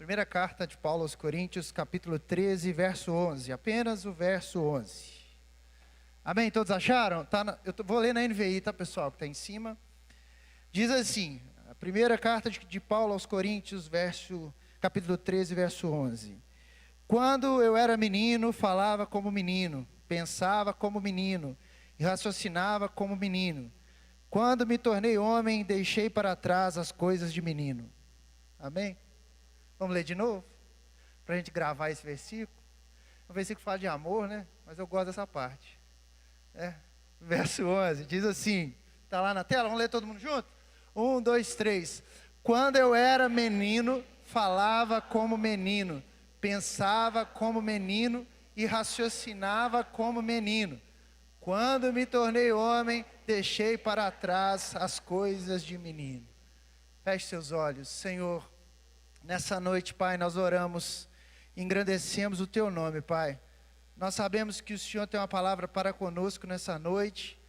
Primeira carta de Paulo aos Coríntios, capítulo 13, verso 11. Apenas o verso 11. Amém? Todos acharam? Vou ler na NVI, tá, pessoal, que está em cima. Diz assim, a primeira carta de Paulo aos Coríntios, capítulo 13, verso 11. Quando eu era menino, falava como menino, pensava como menino, e raciocinava como menino. Quando me tornei homem, deixei para trás as coisas de menino. Amém? Vamos ler de novo? Para a gente gravar esse versículo. O versículo fala de amor, né? Mas eu gosto dessa parte. Verso 11, diz assim, está lá na tela, vamos ler todo mundo junto? 1, 2, 3. Quando eu era menino, falava como menino, pensava como menino e raciocinava como menino. Quando me tornei homem, deixei para trás as coisas de menino. Feche seus olhos, Senhor. Nessa noite, Pai, nós oramos, engrandecemos o Teu nome, Pai. Nós sabemos que o Senhor tem uma palavra para conosco nessa noite.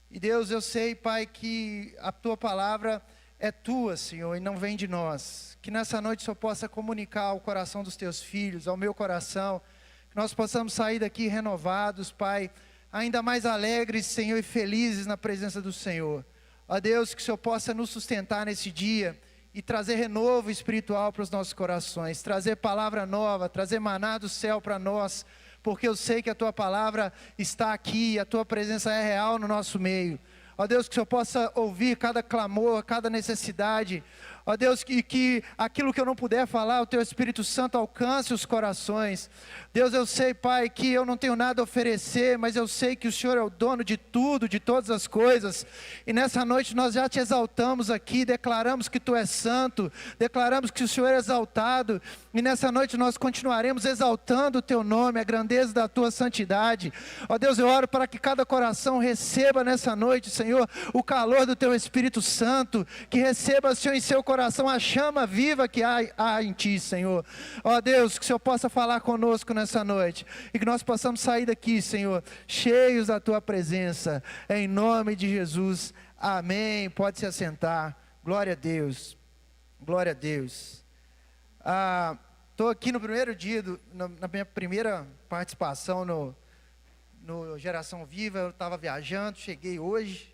E Deus, eu sei, Pai, que a Tua palavra é Tua, Senhor, e não vem de nós. Que nessa noite o Senhor possa comunicar ao coração dos Teus filhos, ao meu coração. Que nós possamos sair daqui renovados, Pai, ainda mais alegres, Senhor, e felizes na presença do Senhor. Ó Deus, que o Senhor possa nos sustentar nesse dia e trazer renovo espiritual para os nossos corações, trazer palavra nova, trazer maná do céu para nós, porque eu sei que a Tua palavra está aqui, a Tua presença é real no nosso meio. Ó Deus, que o Senhor possa ouvir cada clamor, cada necessidade. Ó Deus, que aquilo que eu não puder falar, o Teu Espírito Santo alcance os corações. Deus, eu sei, Pai, que eu não tenho nada a oferecer, mas eu sei que o Senhor é o dono de tudo, de todas as coisas. E nessa noite nós já Te exaltamos aqui, declaramos que Tu és santo, declaramos que o Senhor é exaltado. E nessa noite nós continuaremos exaltando o Teu nome, a grandeza da Tua santidade. Ó Deus, eu oro para que cada coração receba nessa noite, Senhor, o calor do Teu Espírito Santo, que receba, Senhor, em seu coração a chama viva que há em Ti, Senhor. Ó Deus, que o Senhor possa falar conosco nessa noite, e que nós possamos sair daqui, Senhor, cheios da Tua presença, em nome de Jesus, amém. Pode se assentar, glória a Deus, glória a Deus. Estou aqui no primeiro dia, na minha primeira participação no Geração Viva. Eu estava viajando, cheguei hoje,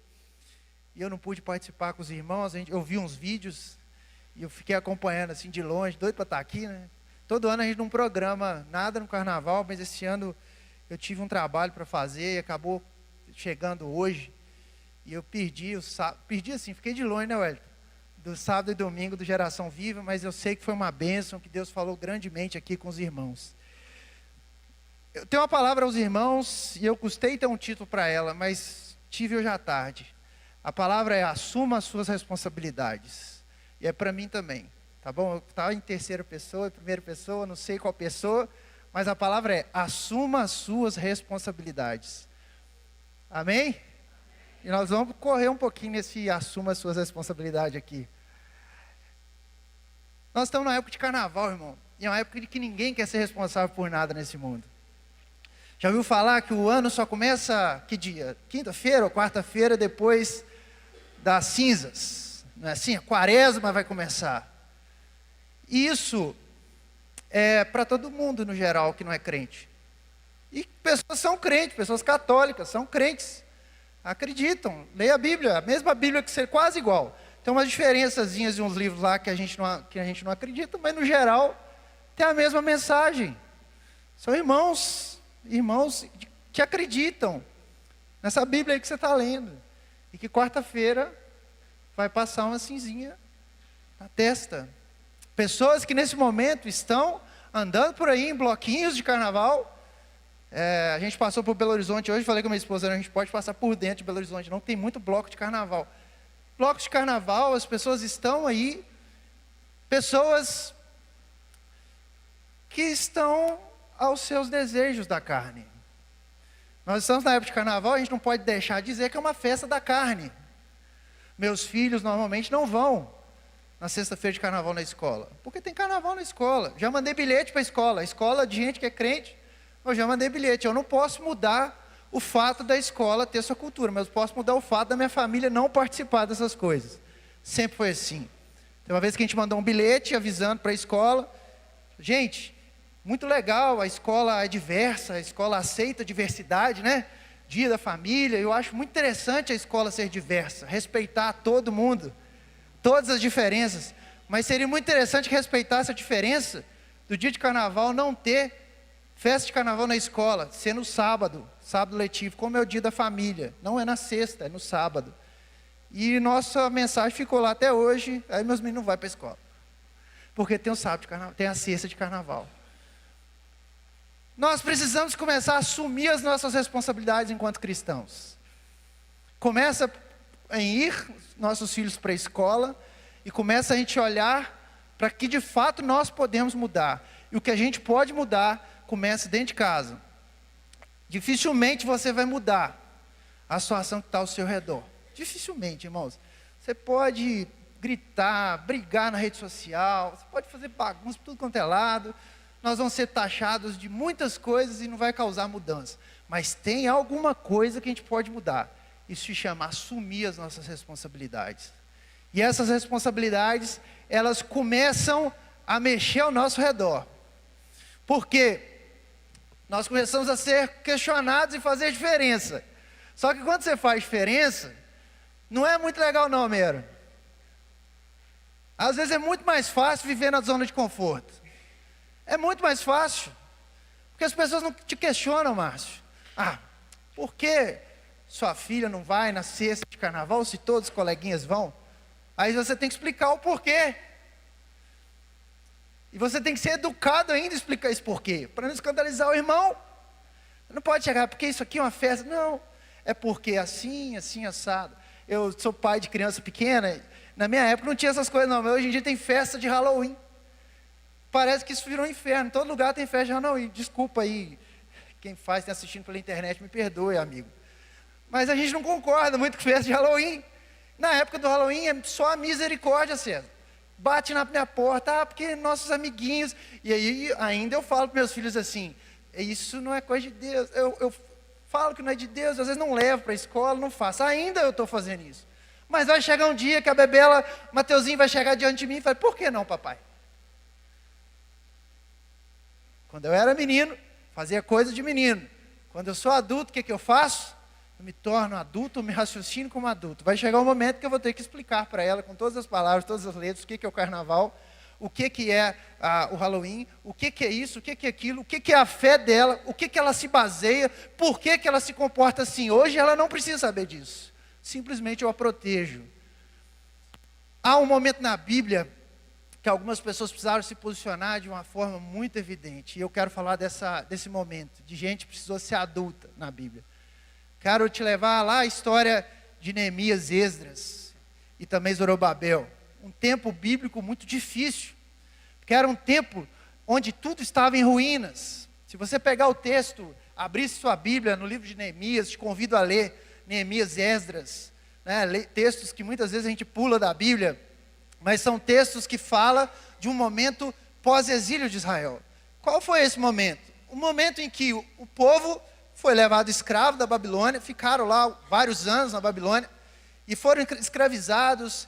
e eu não pude participar com os irmãos. Eu vi uns vídeos, e eu fiquei acompanhando assim de longe, doido para estar aqui, né? Todo ano a gente não programa nada no carnaval, mas esse ano eu tive um trabalho para fazer e acabou chegando hoje. E eu perdi assim, fiquei de longe, né, Wellington? Do sábado e domingo do Geração Viva, mas eu sei que foi uma bênção, que Deus falou grandemente aqui com os irmãos. Eu tenho uma palavra aos irmãos, e eu custei ter um título para ela, mas tive hoje à tarde. A palavra é: assuma as suas responsabilidades. E é para mim também, tá bom? Eu estava em terceira pessoa, em primeira pessoa, não sei qual pessoa, mas a palavra é: assuma as suas responsabilidades. Amém? E nós vamos correr um pouquinho nesse assuma as suas responsabilidades aqui. Nós estamos na época de carnaval, irmão, e é uma época de que ninguém quer ser responsável por nada nesse mundo. Já ouviu falar que o ano só começa, que dia? Quinta-feira ou quarta-feira, depois das cinzas. Não é assim? A quaresma vai começar. Isso é para todo mundo no geral que não é crente. E pessoas são crentes, pessoas católicas, são crentes. Acreditam, leia a Bíblia, a mesma Bíblia que ser quase igual. Tem umas diferençazinhas de uns livros lá que a gente não acredita, mas no geral tem a mesma mensagem. São irmãos que acreditam nessa Bíblia aí que você está lendo. E que quarta-feira vai passar uma cinzinha na testa. Pessoas que nesse momento estão andando por aí em bloquinhos de carnaval. A gente passou por Belo Horizonte hoje, falei com a minha esposa, a gente pode passar por dentro de Belo Horizonte, não tem muito bloco de carnaval. Blocos de carnaval, as pessoas estão aí, pessoas que estão aos seus desejos da carne. Nós estamos na época de carnaval, a gente não pode deixar de dizer que é uma festa da carne. Meus filhos normalmente não vão na sexta-feira de carnaval na escola, porque tem carnaval na escola. Já mandei bilhete para a escola de gente que é crente, eu já mandei bilhete. Eu não posso mudar o fato da escola ter sua cultura, mas eu posso mudar o fato da minha família não participar dessas coisas. Sempre foi assim. Tem uma vez que a gente mandou um bilhete avisando para a escola, Gente, muito legal, a escola é diversa, a escola aceita a diversidade, né? Dia da família, eu acho muito interessante a escola ser diversa, respeitar todo mundo, todas as diferenças. Mas seria muito interessante respeitar essa diferença do dia de carnaval não ter festa de carnaval na escola, ser no sábado, sábado letivo, como é o dia da família. Não é na sexta, é no sábado. E nossa mensagem ficou lá até hoje, aí meus meninos não vão para a escola. Porque tem o sábado de carnaval, tem a sexta de carnaval. Nós precisamos começar a assumir as nossas responsabilidades enquanto cristãos. Começa em ir nossos filhos para a escola e começa a gente olhar para que de fato nós podemos mudar. E o que a gente pode mudar começa dentro de casa. Dificilmente você vai mudar a situação que está ao seu redor. Dificilmente, irmãos. Você pode gritar, brigar na rede social, você pode fazer bagunça por tudo quanto é lado. Nós vamos ser taxados de muitas coisas e não vai causar mudança. Mas tem alguma coisa que a gente pode mudar. Isso se chama assumir as nossas responsabilidades. E essas responsabilidades, elas começam a mexer ao nosso redor. Porque nós começamos a ser questionados e fazer diferença. Só que quando você faz diferença, não é muito legal não, Mero. Às vezes é muito mais fácil viver na zona de conforto. É muito mais fácil, porque as pessoas não te questionam, Márcio. Por que sua filha não vai na sexta de carnaval, se todos os coleguinhas vão? Aí você tem que explicar o porquê. E você tem que ser educado ainda a explicar esse porquê, para não escandalizar o irmão. Não pode chegar, porque isso aqui é uma festa. Não, é porque assim, assim, assado. Eu sou pai de criança pequena, na minha época não tinha essas coisas não, mas hoje em dia tem festa de Halloween. Parece que isso virou um inferno, todo lugar tem festa de Halloween. Desculpa aí, quem faz, tem assistindo pela internet, me perdoe, amigo. Mas a gente não concorda muito com festa de Halloween. Na época do Halloween é só a misericórdia, César. Bate na minha porta, porque nossos amiguinhos. E aí ainda eu falo para meus filhos assim, isso não é coisa de Deus. Eu falo que não é de Deus, às vezes não levo para a escola, não faço. Ainda eu estou fazendo isso. Mas vai chegar um dia que a Bebela, Mateuzinho vai chegar diante de mim e fala, por que não, papai? Quando eu era menino, fazia coisa de menino. Quando eu sou adulto, o que eu faço? Eu me torno adulto, eu me raciocino como adulto. Vai chegar um momento que eu vou ter que explicar para ela, com todas as palavras, todas as letras, o que é o carnaval, o que é o Halloween, o que é isso, o que é aquilo, o que é a fé dela, o que ela se baseia, por que ela se comporta assim. Hoje ela não precisa saber disso. Simplesmente eu a protejo. Há um momento na Bíblia que algumas pessoas precisaram se posicionar de uma forma muito evidente. E eu quero falar desse momento, de gente que precisou ser adulta na Bíblia. Quero te levar lá a história de Neemias, Esdras e também Zorobabel. Um tempo bíblico muito difícil, porque era um tempo onde tudo estava em ruínas. Se você pegar o texto, abrir sua Bíblia no livro de Neemias, te convido a ler Neemias e Esdras, né? Textos que muitas vezes a gente pula da Bíblia, mas são textos que falam de um momento pós-exílio de Israel. Qual foi esse momento? O momento em que o povo foi levado escravo da Babilônia, ficaram lá vários anos na Babilônia, e foram escravizados,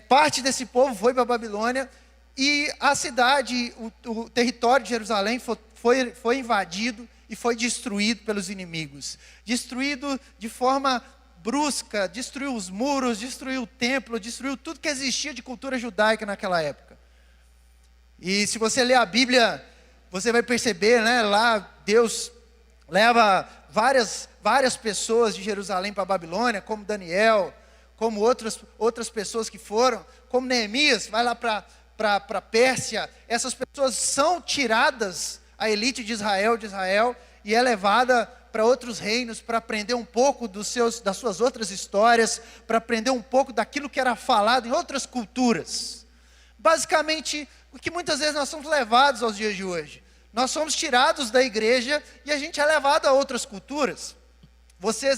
parte desse povo foi para a Babilônia, e a cidade, o território de Jerusalém foi invadido e foi destruído pelos inimigos. Destruído de forma brusca, destruiu os muros, destruiu o templo, destruiu tudo que existia de cultura judaica naquela época. E se você ler a Bíblia, você vai perceber, né, lá Deus leva várias pessoas de Jerusalém para a Babilônia, como Daniel, como outras pessoas que foram, como Neemias, vai lá para a Pérsia. Essas pessoas são tiradas, a elite de Israel, e é levada para outros reinos, para aprender um pouco das suas outras histórias, para aprender um pouco daquilo que era falado em outras culturas. Basicamente, o que muitas vezes nós somos levados aos dias de hoje. Nós somos tirados da igreja e a gente é levado a outras culturas.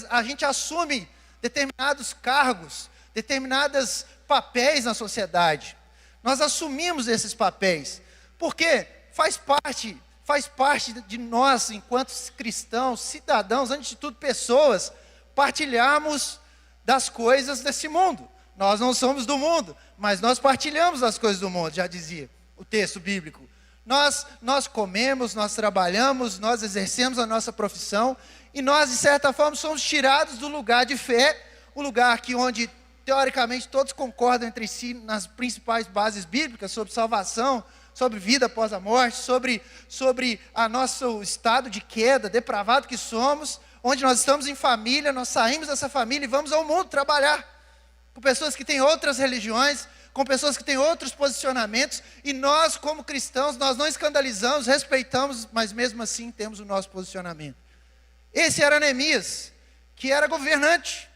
A gente assume determinados cargos, determinados papéis na sociedade. Nós assumimos esses papéis, porque faz parte de nós, enquanto cristãos, cidadãos, antes de tudo pessoas, partilharmos das coisas desse mundo. Nós não somos do mundo, mas nós partilhamos das coisas do mundo, já dizia o texto bíblico. Nós comemos, nós trabalhamos, nós exercemos a nossa profissão, e nós, de certa forma, somos tirados do lugar de fé, o lugar onde, teoricamente, todos concordam entre si nas principais bases bíblicas sobre salvação, sobre vida após a morte, sobre o nosso estado de queda, depravado que somos, onde nós estamos em família, nós saímos dessa família e vamos ao mundo trabalhar, com pessoas que têm outras religiões, com pessoas que têm outros posicionamentos, e nós, como cristãos, nós não escandalizamos, respeitamos, mas mesmo assim temos o nosso posicionamento. Esse era Neemias, que era governante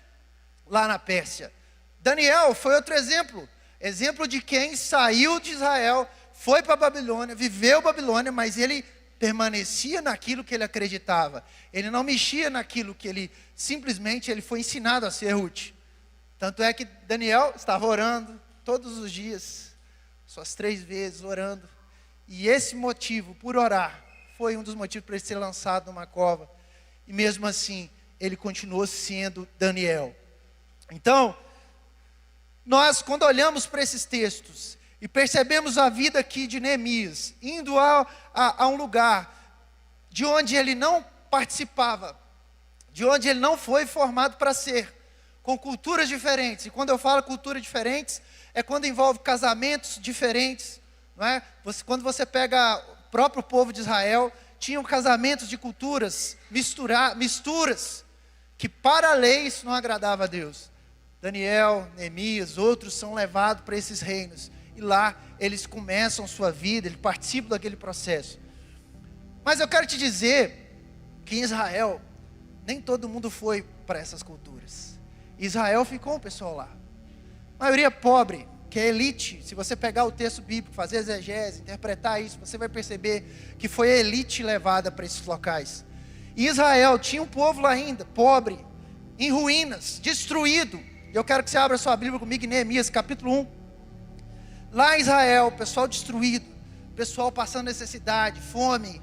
lá na Pérsia. Daniel foi outro exemplo de quem saiu de Israel, foi para a Babilônia, viveu Babilônia, mas ele permanecia naquilo que ele acreditava. Ele não mexia naquilo que ele foi ensinado a ser útil. Tanto é que Daniel estava orando todos os dias, suas 3 vezes orando. E esse motivo, por orar, foi um dos motivos para ele ser lançado numa cova. E mesmo assim, ele continuou sendo Daniel. Então, nós, quando olhamos para esses textos e percebemos a vida aqui de Neemias, indo a um lugar de onde ele não participava, de onde ele não foi formado para ser, com culturas diferentes. E quando eu falo culturas diferentes, é quando envolve casamentos diferentes, não é? Quando você pega o próprio povo de Israel, tinham casamentos de culturas, misturas, que para a lei isso não agradava a Deus. Daniel, Neemias, outros são levados para esses reinos, e lá eles começam sua vida, eles participam daquele processo. Mas eu quero te dizer que em Israel, nem todo mundo foi para essas culturas. Israel ficou um pessoal lá, maioria pobre, que é elite. Se você pegar o texto bíblico, fazer exegese, interpretar isso, você vai perceber que foi a elite levada para esses locais. E Israel tinha um povo lá ainda, pobre, em ruínas, destruído. E eu quero que você abra sua Bíblia comigo em Neemias, capítulo 1. Lá em Israel, o pessoal destruído, o pessoal passando necessidade, fome,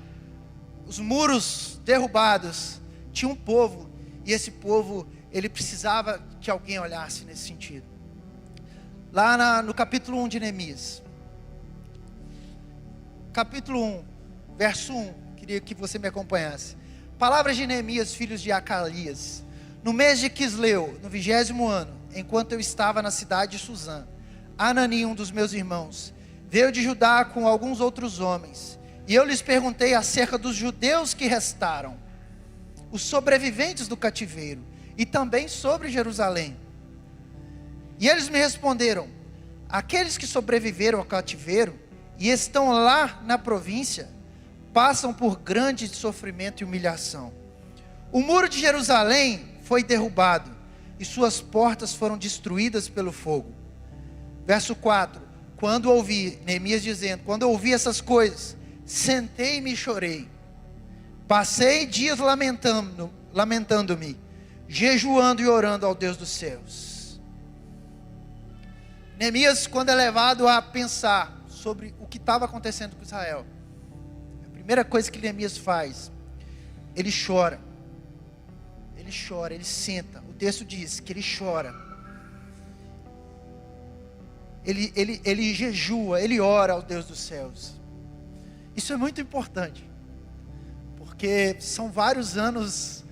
os muros derrubados. Tinha um povo, e esse povo, ele precisava que alguém olhasse nesse sentido. Lá no capítulo 1 de Neemias, capítulo 1, verso 1, queria que você me acompanhasse. Palavras de Neemias, filhos de Acalias. No mês de Quisleu, no 20º ano, enquanto eu estava na cidade de Suzã, Anani, um dos meus irmãos, veio de Judá com alguns outros homens, e eu lhes perguntei acerca dos judeus que restaram, os sobreviventes do cativeiro, e também sobre Jerusalém. E eles me responderam: aqueles que sobreviveram ao cativeiro e estão lá na província, passam por grande sofrimento e humilhação. O muro de Jerusalém foi derrubado, e suas portas foram destruídas pelo fogo. Verso 4, Neemias dizendo, quando ouvi essas coisas, sentei-me e chorei. Passei dias lamentando-me, jejuando e orando ao Deus dos céus. Neemias, quando é levado a pensar sobre o que estava acontecendo com Israel, a primeira coisa que Neemias faz, ele chora, ele senta. O texto diz que ele chora, ele jejua, ele ora ao Deus dos céus. Isso é muito importante, porque são vários anos,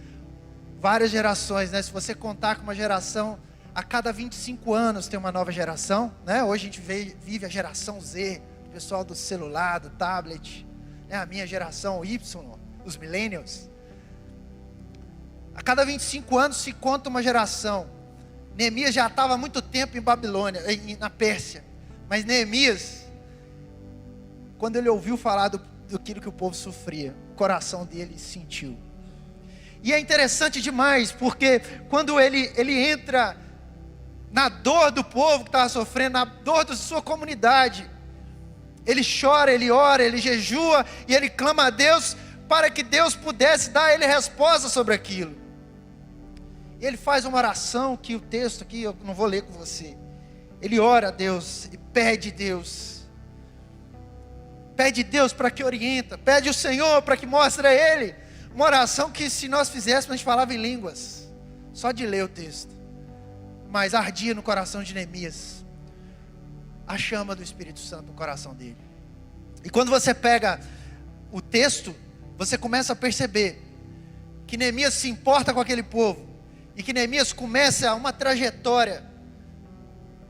várias gerações, né? Se você contar com uma geração, a cada 25 anos tem uma nova geração, né? Hoje a gente vive a geração Z, o pessoal do celular, do tablet, né? A minha geração Y, os millennials. A cada 25 anos se conta uma geração. Neemias já estava há muito tempo em Babilônia, na Pérsia. Mas Neemias, quando ele ouviu falar daquilo que o povo sofria, o coração dele sentiu. E é interessante demais, porque quando ele entra na dor do povo que estava sofrendo, na dor da sua comunidade, ele chora, ele ora, ele jejua, e ele clama a Deus, para que Deus pudesse dar a ele resposta sobre aquilo. E ele faz uma oração, que o texto aqui eu não vou ler com você. Ele ora a Deus, e pede Deus para que orienta, pede o Senhor para que mostre a ele. Uma oração que, se nós fizéssemos, a gente falava em línguas, só de ler o texto. Mas ardia no coração de Neemias a chama do Espírito Santo no coração dele. E quando você pega o texto, você começa a perceber que Neemias se importa com aquele povo, e que Neemias começa uma trajetória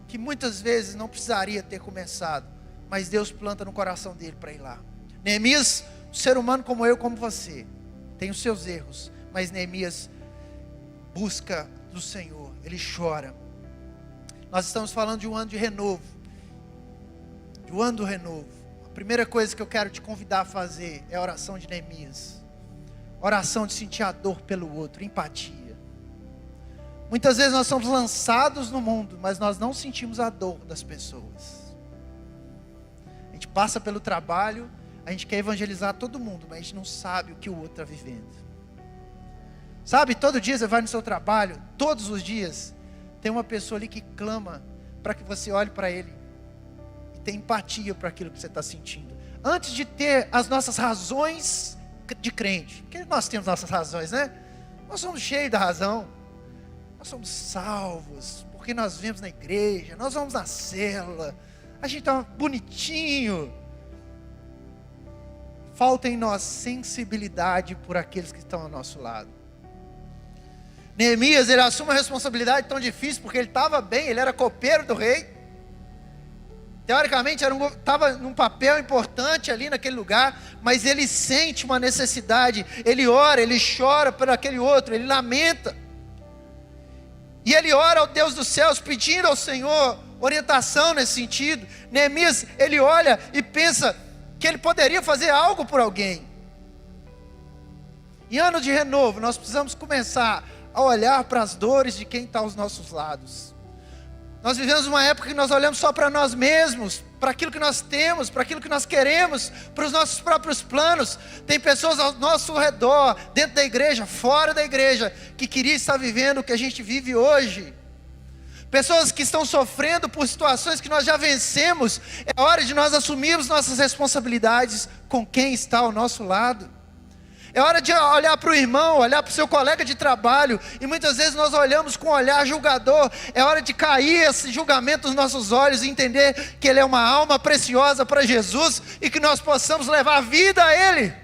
que muitas vezes não precisaria ter começado, mas Deus planta no coração dele para ir lá. Neemias, um ser humano como eu, como você, tem os seus erros, mas Neemias busca do Senhor, ele chora. Nós estamos falando de um ano de renovo, de um ano do renovo. A primeira coisa que eu quero te convidar a fazer é a oração de Neemias, oração de sentir a dor pelo outro, empatia. Muitas vezes nós somos lançados no mundo, mas nós não sentimos a dor das pessoas. A gente passa pelo trabalho, a gente quer evangelizar todo mundo, mas a gente não sabe o que o outro está vivendo. Sabe, todo dia você vai no seu trabalho, todos os dias, tem uma pessoa ali que clama para que você olhe para ele e tenha empatia para aquilo que você está sentindo. Antes de ter as nossas razões de crente, porque nós temos nossas razões, né? Nós somos cheios da razão. Nós somos salvos, porque nós vemos na igreja, nós vamos na célula, a gente está bonitinho. Falta em nós sensibilidade por aqueles que estão ao nosso lado. Neemias, ele assume uma responsabilidade tão difícil, porque ele estava bem, ele era copeiro do rei. Teoricamente, estava num papel importante ali naquele lugar, mas ele sente uma necessidade, ele ora, ele chora por aquele outro, ele lamenta. E ele ora ao Deus dos céus, pedindo ao Senhor orientação nesse sentido. Neemias, ele olha e pensa que ele poderia fazer algo por alguém. Em ano de renovo, nós precisamos começar a olhar para as dores de quem está aos nossos lados. Nós vivemos uma época que nós olhamos só para nós mesmos, para aquilo que nós temos, para aquilo que nós queremos, para os nossos próprios planos. Tem pessoas ao nosso redor, dentro da igreja, fora da igreja, que queriam estar vivendo o que a gente vive hoje. Pessoas que estão sofrendo por situações que nós já vencemos. É hora de nós assumirmos nossas responsabilidades com quem está ao nosso lado. É hora de olhar para o irmão, olhar para o seu colega de trabalho, e muitas vezes nós olhamos com um olhar julgador. É hora de cair esse julgamento nos nossos olhos e entender que ele é uma alma preciosa para Jesus e que nós possamos levar vida a ele.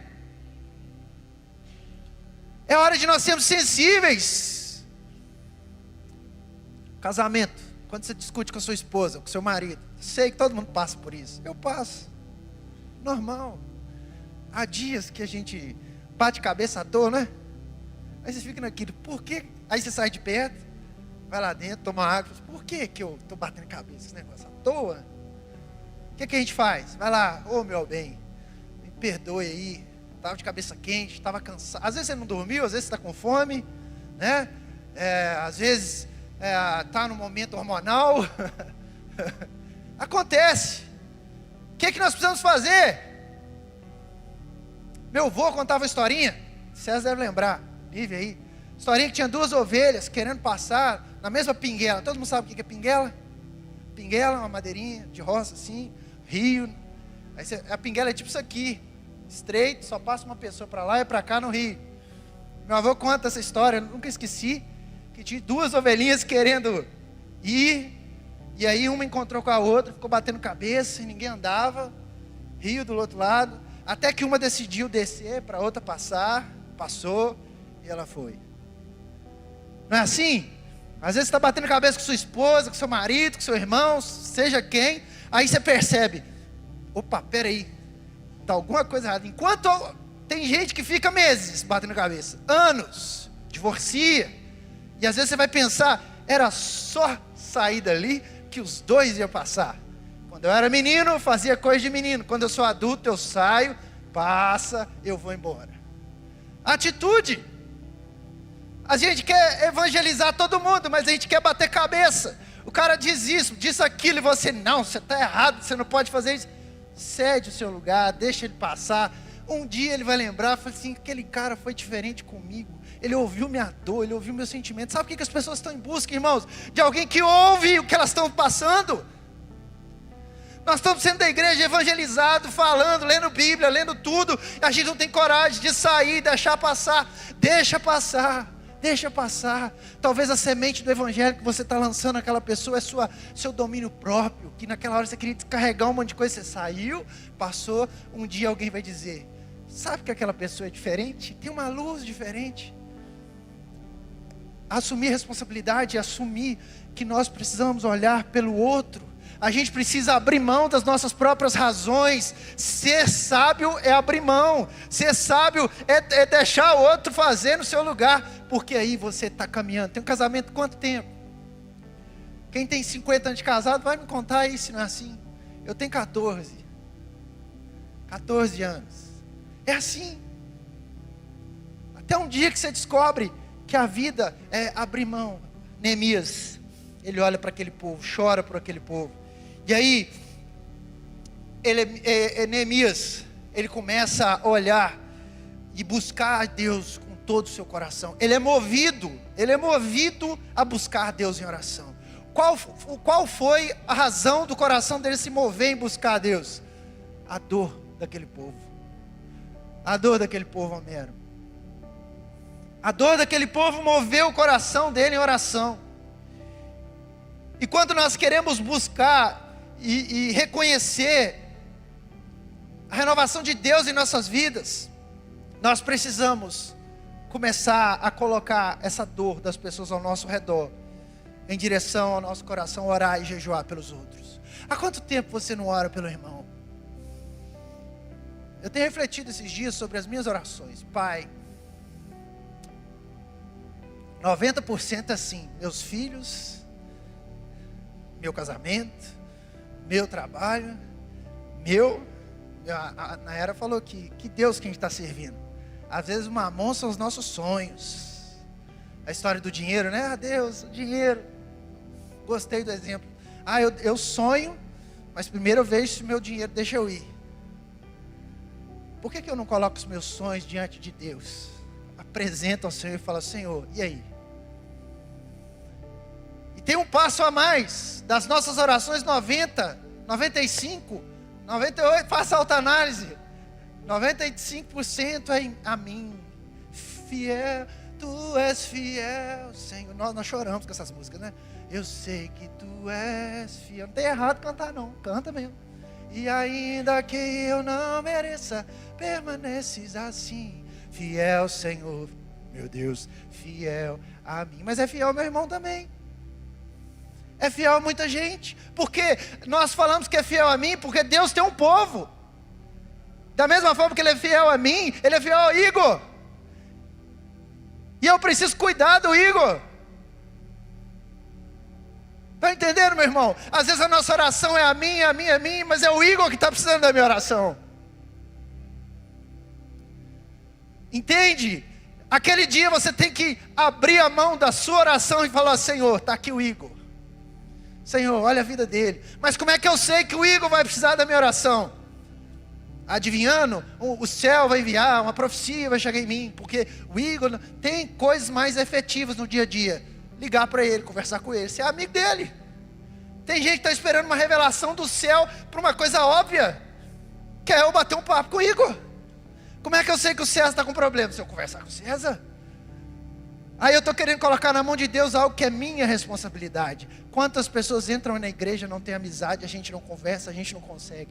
É hora de nós sermos sensíveis. Casamento, quando você discute com a sua esposa, com o seu marido, sei que todo mundo passa por isso, eu passo, normal. Há dias que a gente bate cabeça à toa, né? Aí você fica naquilo, por quê? Aí você sai de perto, vai lá dentro, toma água, por que eu estou batendo cabeça esse negócio à toa? O que a gente faz? Vai lá, ô meu bem, me perdoe aí, estava de cabeça quente, estava cansado. Às vezes você não dormiu, às vezes você está com fome, né? Às vezes está no momento hormonal. Acontece. O que nós precisamos fazer? Meu avô contava uma historinha, César deve lembrar, vive aí. Historinha que tinha 2 ovelhas querendo passar na mesma pinguela. Todo mundo sabe o que é pinguela? Pinguela é uma madeirinha de roça assim, rio. Aí a pinguela é tipo isso aqui, estreito, só passa uma pessoa para lá e para cá no rio. Meu avô conta essa história, eu nunca esqueci, que tinha 2 ovelhinhas querendo ir, e aí uma encontrou com a outra, ficou batendo cabeça e ninguém andava, rio do outro lado. Até que uma decidiu descer para a outra passar, passou e ela foi. Não é assim? Às vezes você está batendo cabeça com sua esposa, com seu marido, com seu irmão, seja quem. Aí você percebe, opa, peraí, está alguma coisa errada. Enquanto tem gente que fica meses batendo cabeça, anos, divorcia. E às vezes você vai pensar, era só sair dali que os 2 iam passar. Quando eu era menino, fazia coisa de menino. Quando eu sou adulto, eu saio, passa, eu vou embora. Atitude. A gente quer evangelizar todo mundo, mas a gente quer bater cabeça. O cara diz isso, diz aquilo, e você, não, você está errado, você não pode fazer isso. Cede o seu lugar, deixa ele passar. Um dia ele vai lembrar, fala assim, aquele cara foi diferente comigo. Ele ouviu minha dor, ele ouviu meu sentimento. Sabe o que as pessoas estão em busca, irmãos? De alguém que ouve o que elas estão passando. Nós estamos sendo da igreja evangelizado, falando, lendo Bíblia, lendo tudo. A gente não tem coragem de sair, deixar passar. Deixa passar. Deixa passar. Talvez a semente do evangelho que você está lançando naquela pessoa é seu domínio próprio, que naquela hora você queria descarregar um monte de coisa, você saiu, passou, um dia alguém vai dizer, sabe que aquela pessoa é diferente? Tem uma luz diferente. Assumir responsabilidade, assumir que nós precisamos olhar pelo outro. A gente precisa abrir mão das nossas próprias razões. Ser sábio é abrir mão. Ser sábio é deixar o outro fazer no seu lugar. Porque aí você está caminhando. Tem um casamento quanto tempo? Quem tem 50 anos de casado vai me contar aí se não é assim. Eu tenho 14 anos. É assim. Até um dia que você descobre que a vida é abrir mão. Neemias, ele olha para aquele povo, chora por aquele povo. E aí, Neemias, ele começa a olhar e buscar a Deus com todo o seu coração. Ele é movido a buscar a Deus em oração. Qual foi a razão do coração dele se mover em buscar a Deus? A dor daquele povo. A dor daquele povo, Homero. A dor daquele povo moveu o coração dele em oração. E quando nós queremos buscar e reconhecer a renovação de Deus em nossas vidas, nós precisamos começar a colocar essa dor das pessoas ao nosso redor em direção ao nosso coração, orar e jejuar pelos outros. Há quanto tempo você não ora pelo irmão? Eu tenho refletido esses dias sobre as minhas orações. Pai, 90% assim, meus filhos, meu casamento, meu trabalho, a Nayara falou que Deus que a gente está servindo. Às vezes o mamão são os nossos sonhos. A história do dinheiro, né? Ah, Deus, o dinheiro. Gostei do exemplo. Eu sonho, mas primeiro eu vejo se o meu dinheiro deixa eu ir. Por que eu não coloco os meus sonhos diante de Deus? Apresento ao Senhor e falo, Senhor, e aí? E tem um passo a mais, das nossas orações 90, 95, 98, faça autoanálise. 95% é a mim. Fiel, tu és fiel, Senhor. Nós choramos com essas músicas, né? Eu sei que tu és fiel. Não tem errado cantar não, canta mesmo. E ainda que eu não mereça, permaneces assim. Fiel, Senhor, meu Deus, fiel a mim. Mas é fiel ao meu irmão também. É fiel a muita gente. Porque nós falamos que é fiel a mim, porque Deus tem um povo. Da mesma forma que Ele é fiel a mim, Ele é fiel ao Igor. E eu preciso cuidar do Igor. Está entendendo, meu irmão? Às vezes a nossa oração é a minha, mas é o Igor que está precisando da minha oração. Entende? Aquele dia você tem que abrir a mão da sua oração e falar, Senhor, está aqui o Igor. Senhor, olha a vida dele. Mas como é que eu sei que o Igor vai precisar da minha oração? Adivinhando, o céu vai enviar, uma profecia vai chegar em mim. Porque o Igor tem coisas mais efetivas no dia a dia. Ligar para ele, conversar com ele, ser amigo dele. Tem gente que está esperando uma revelação do céu para uma coisa óbvia, que é eu bater um papo com o Igor. Como é que eu sei que o César está com problema? Se eu conversar com o César. Aí eu estou querendo colocar na mão de Deus algo que é minha responsabilidade. Quantas pessoas entram na igreja, não tem amizade, a gente não conversa, a gente não consegue.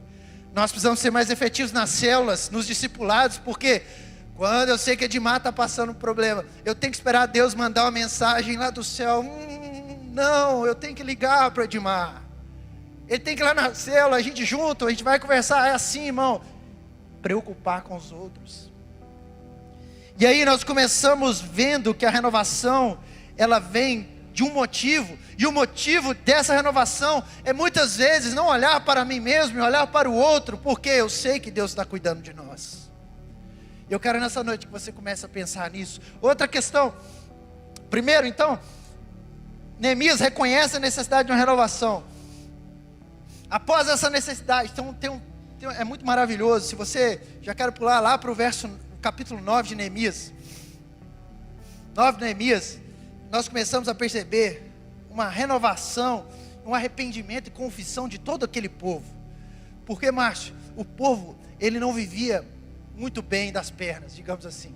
Nós precisamos ser mais efetivos nas células, nos discipulados, porque quando eu sei que Edmar está passando um problema, eu tenho que esperar Deus mandar uma mensagem lá do céu. Não, eu tenho que ligar para Edmar. Ele tem que ir lá na célula, a gente junto, a gente vai conversar. É assim, irmão. Preocupar com os outros. E aí nós começamos vendo que a renovação, ela vem de um motivo. E o motivo dessa renovação é muitas vezes não olhar para mim mesmo e olhar para o outro, porque eu sei que Deus está cuidando de nós. Eu quero nessa noite que você comece a pensar nisso. Outra questão. Primeiro, então, Neemias reconhece a necessidade de uma renovação. Após essa necessidade, então é muito maravilhoso. Se você, já quero pular lá para o capítulo 9 de Neemias. 9 de Neemias, nós começamos a perceber uma renovação, um arrependimento e confissão de todo aquele povo. Porque, Márcio, o povo, ele não vivia muito bem das pernas, digamos assim.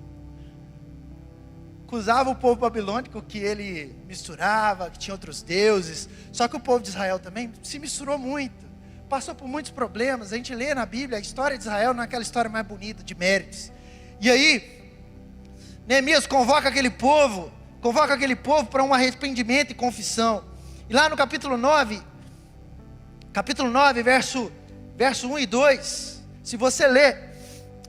acusava o povo babilônico que ele misturava, que tinha outros deuses. Só que o povo de Israel também se misturou muito, passou por muitos problemas. A gente lê na Bíblia, a história de Israel não é aquela história mais bonita, de méritos. E aí, Neemias convoca aquele povo para um arrependimento e confissão. E lá no capítulo 9, verso 1 e 2, se você ler,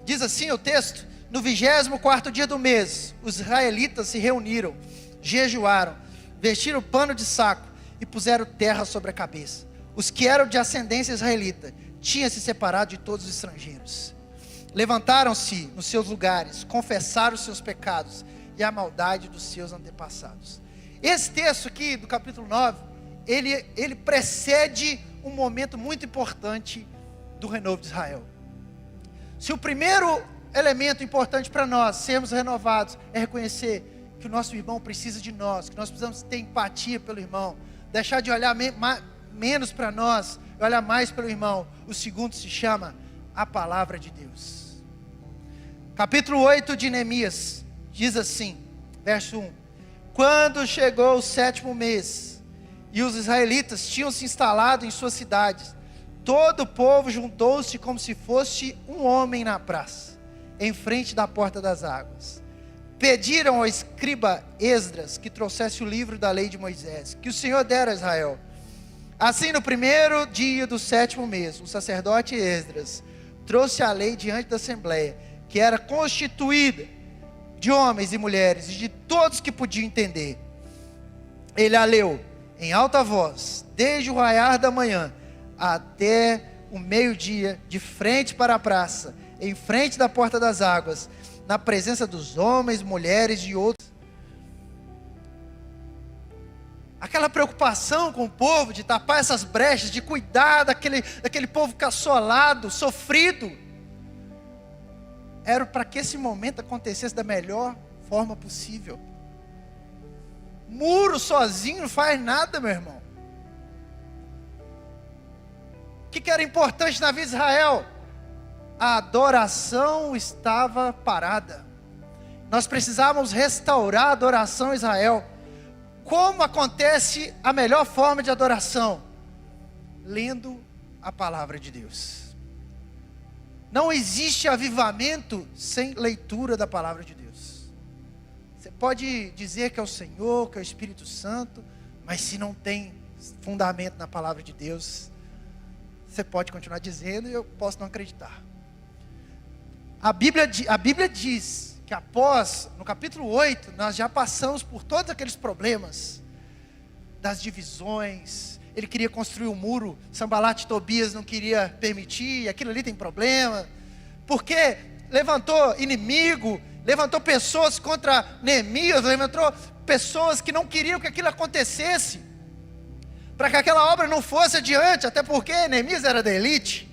diz assim o texto: no 24º dia do mês, os israelitas se reuniram, jejuaram, vestiram pano de saco e puseram terra sobre a cabeça. Os que eram de ascendência israelita tinham se separado de todos os estrangeiros. Levantaram-se nos seus lugares, confessaram os seus pecados e a maldade dos seus antepassados. Esse texto aqui do capítulo 9, ele precede um momento muito importante do renovo de Israel. Se o primeiro elemento importante para nós sermos renovados é reconhecer que o nosso irmão precisa de nós, que nós precisamos ter empatia pelo irmão, deixar de olhar menos para nós e olhar mais pelo irmão. O segundo se chama a palavra de Deus. Capítulo 8 de Neemias diz assim, verso 1: quando chegou o 7º mês e os israelitas tinham se instalado em suas cidades, todo o povo juntou-se como se fosse um homem na praça, em frente da porta das águas. Pediram ao escriba Esdras que trouxesse o livro da lei de Moisés, que o Senhor dera a Israel. Assim, no primeiro dia do 7º mês, o sacerdote Esdras trouxe a lei diante da assembleia, que era constituída de homens e mulheres e de todos que podiam entender. Ele a leu em alta voz, desde o raiar da manhã até o meio-dia, de frente para a praça, em frente da porta das águas, na presença dos homens, mulheres e outros. Aquela preocupação com o povo, de tapar essas brechas, de cuidar daquele povo caçolado, sofrido, era para que esse momento acontecesse da melhor forma possível. Muro sozinho não faz nada, meu irmão. O que era importante na vida de Israel? A adoração estava parada. Nós precisávamos restaurar a adoração em Israel. Como acontece a melhor forma de adoração? Lendo a palavra de Deus. Não existe avivamento sem leitura da palavra de Deus. Você pode dizer que é o Senhor, que é o Espírito Santo, mas se não tem fundamento na palavra de Deus, você pode continuar dizendo e eu posso não acreditar. A Bíblia diz que após, no capítulo 8, nós já passamos por todos aqueles problemas, das divisões. Ele queria construir um muro, Sanbalat e Tobias não queria permitir, aquilo ali tem problema, porque levantou inimigo, levantou pessoas contra Neemias, levantou pessoas que não queriam que aquilo acontecesse, para que aquela obra não fosse adiante, até porque Neemias era da elite.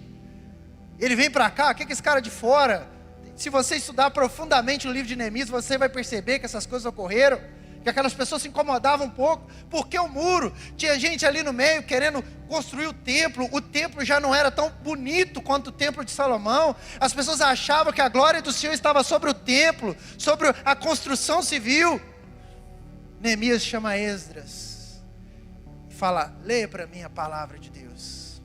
Ele vem para cá, o que é esse cara de fora? Se você estudar profundamente o livro de Neemias, você vai perceber que essas coisas ocorreram, que aquelas pessoas se incomodavam um pouco, porque o muro, tinha gente ali no meio querendo construir o templo já não era tão bonito quanto o templo de Salomão, as pessoas achavam que a glória do Senhor estava sobre o templo, sobre a construção civil. Neemias chama Esdras, e fala, leia para mim a palavra de Deus.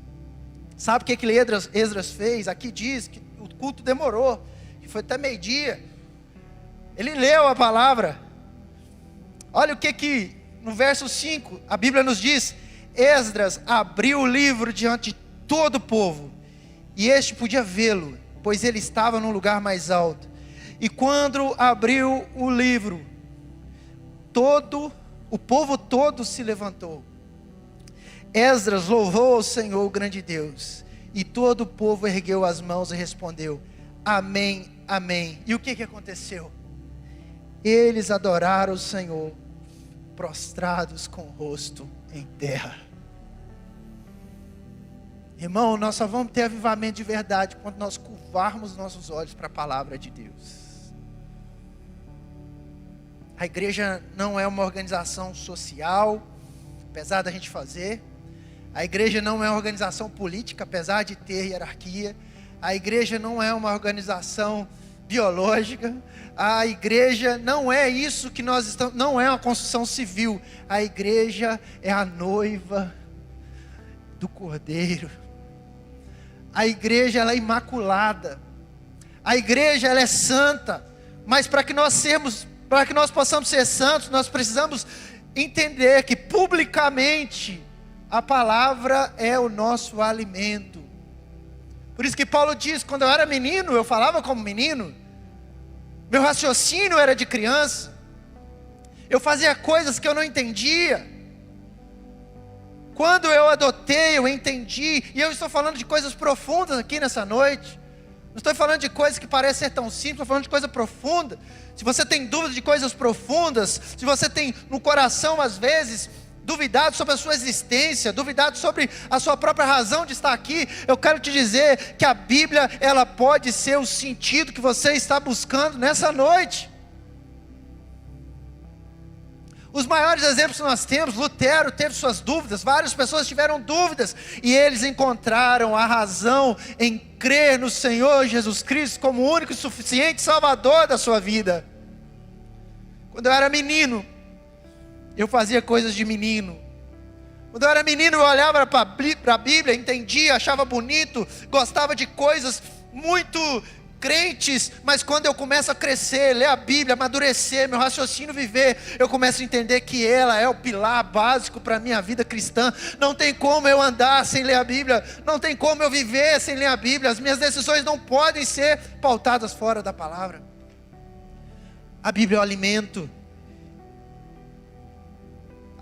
Sabe o que Esdras fez? Aqui diz que o culto demorou, foi até meio-dia. Ele leu a palavra. Olha o que no verso 5 a Bíblia nos diz: Esdras abriu o livro diante de todo o povo, e este podia vê-lo, pois ele estava num lugar mais alto. E quando abriu o livro, o povo todo se levantou. Esdras louvou ao Senhor, o grande Deus, e todo o povo ergueu as mãos e respondeu: amém, amém. E o que aconteceu? Eles adoraram o Senhor, prostrados com o rosto em terra. Irmão, nós só vamos ter avivamento de verdade quando nós curvarmos nossos olhos para a palavra de Deus. A igreja não é uma organização social, apesar da gente fazer. A igreja não é uma organização política, apesar de ter hierarquia. A igreja não é uma organização biológica. A igreja não é isso que nós estamos, não é uma construção civil. A igreja é a noiva do Cordeiro. A igreja, ela é imaculada. A igreja, ela é santa. Mas para que nós possamos ser santos, nós precisamos entender que publicamente a palavra é o nosso alimento. Por isso que Paulo diz: quando eu era menino, eu falava como menino, meu raciocínio era de criança, eu fazia coisas que eu não entendia. Quando eu adotei, eu entendi. E eu estou falando de coisas profundas aqui nessa noite. Não estou falando de coisas que parecem ser tão simples, estou falando de coisa profunda. Se você tem dúvida de coisas profundas, se você tem no coração às vezes duvidado sobre a sua existência, duvidado sobre a sua própria razão de estar aqui, eu quero te dizer que a Bíblia, ela pode ser o sentido que você está buscando nessa noite. Os maiores exemplos que nós temos: Lutero teve suas dúvidas, várias pessoas tiveram dúvidas, e eles encontraram a razão em crer no Senhor Jesus Cristo como o único e suficiente Salvador da sua vida. Quando eu era menino, eu fazia coisas de menino. Quando eu era menino, eu olhava para a Bíblia, entendia, achava bonito, gostava de coisas muito crentes, mas quando eu começo a crescer, ler a Bíblia, amadurecer, meu raciocínio viver, eu começo a entender que ela é o pilar básico para a minha vida cristã. Não tem como eu andar sem ler a Bíblia, não tem como eu viver sem ler a Bíblia. As minhas decisões não podem ser pautadas fora da palavra. A Bíblia é o alimento.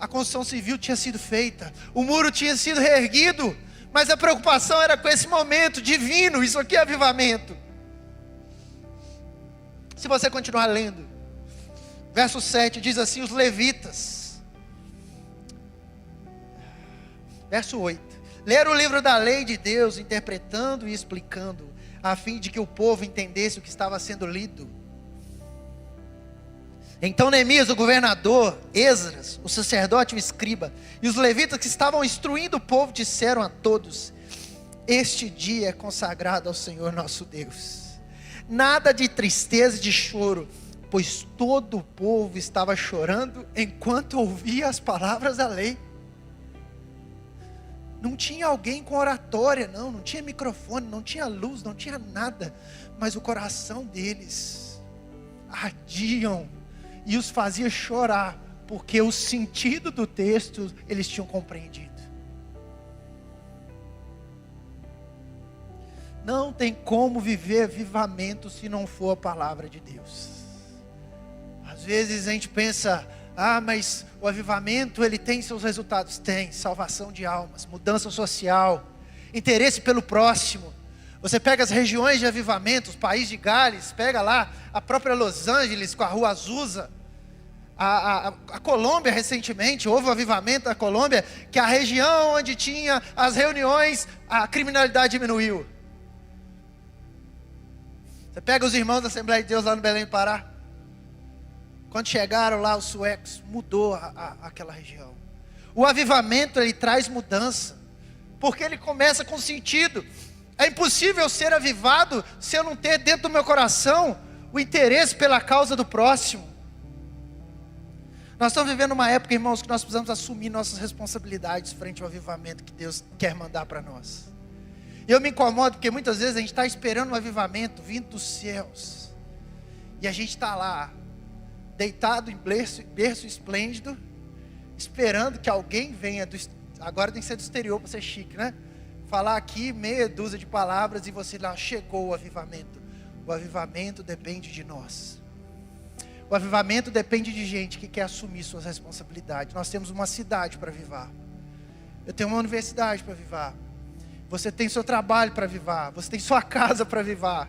A construção civil tinha sido feita, o muro tinha sido reerguido, mas a preocupação era com esse momento divino. Isso aqui é avivamento. Se você continuar lendo, verso 7 diz assim: os levitas, verso 8, leram o livro da lei de Deus, interpretando e explicando, a fim de que o povo entendesse o que estava sendo lido. Então Neemias, o governador, Esdras, o sacerdote e o escriba, e os levitas que estavam instruindo o povo, disseram a todos: este dia é consagrado ao Senhor nosso Deus. Nada de tristeza e de choro, pois todo o povo estava chorando enquanto ouvia as palavras da lei. Não tinha alguém com oratória, não tinha microfone, não tinha luz, não tinha nada, mas o coração deles ardiam e os fazia chorar, porque o sentido do texto eles tinham compreendido. Não tem como viver avivamento se não for a palavra de Deus. Às vezes a gente pensa: mas o avivamento ele tem seus resultados. Tem: salvação de almas, mudança social, interesse pelo próximo. Você pega as regiões de avivamento, os países de Gales, pega lá a própria Los Angeles com a rua Azusa. A Colômbia recentemente, houve um avivamento na Colômbia, que a região onde tinha as reuniões, a criminalidade diminuiu. Você pega os irmãos da Assembleia de Deus lá no Belém do Pará. Quando chegaram lá os suecos, mudou aquela região. O avivamento ele traz mudança, porque ele começa com sentido. É impossível ser avivado se eu não ter dentro do meu coração o interesse pela causa do próximo. Nós estamos vivendo uma época, irmãos, que nós precisamos assumir nossas responsabilidades frente ao avivamento que Deus quer mandar para nós. Eu me incomodo porque muitas vezes a gente está esperando um avivamento vindo dos céus, e a gente está lá, deitado em berço esplêndido, esperando que alguém venha agora tem que ser do exterior para ser chique, né? Falar aqui meia dúzia de palavras e você lá: chegou o avivamento. O avivamento depende de nós. O avivamento depende de gente que quer assumir suas responsabilidades. Nós temos uma cidade para avivar. Eu tenho uma universidade para avivar. Você tem seu trabalho para avivar. Você tem sua casa para avivar.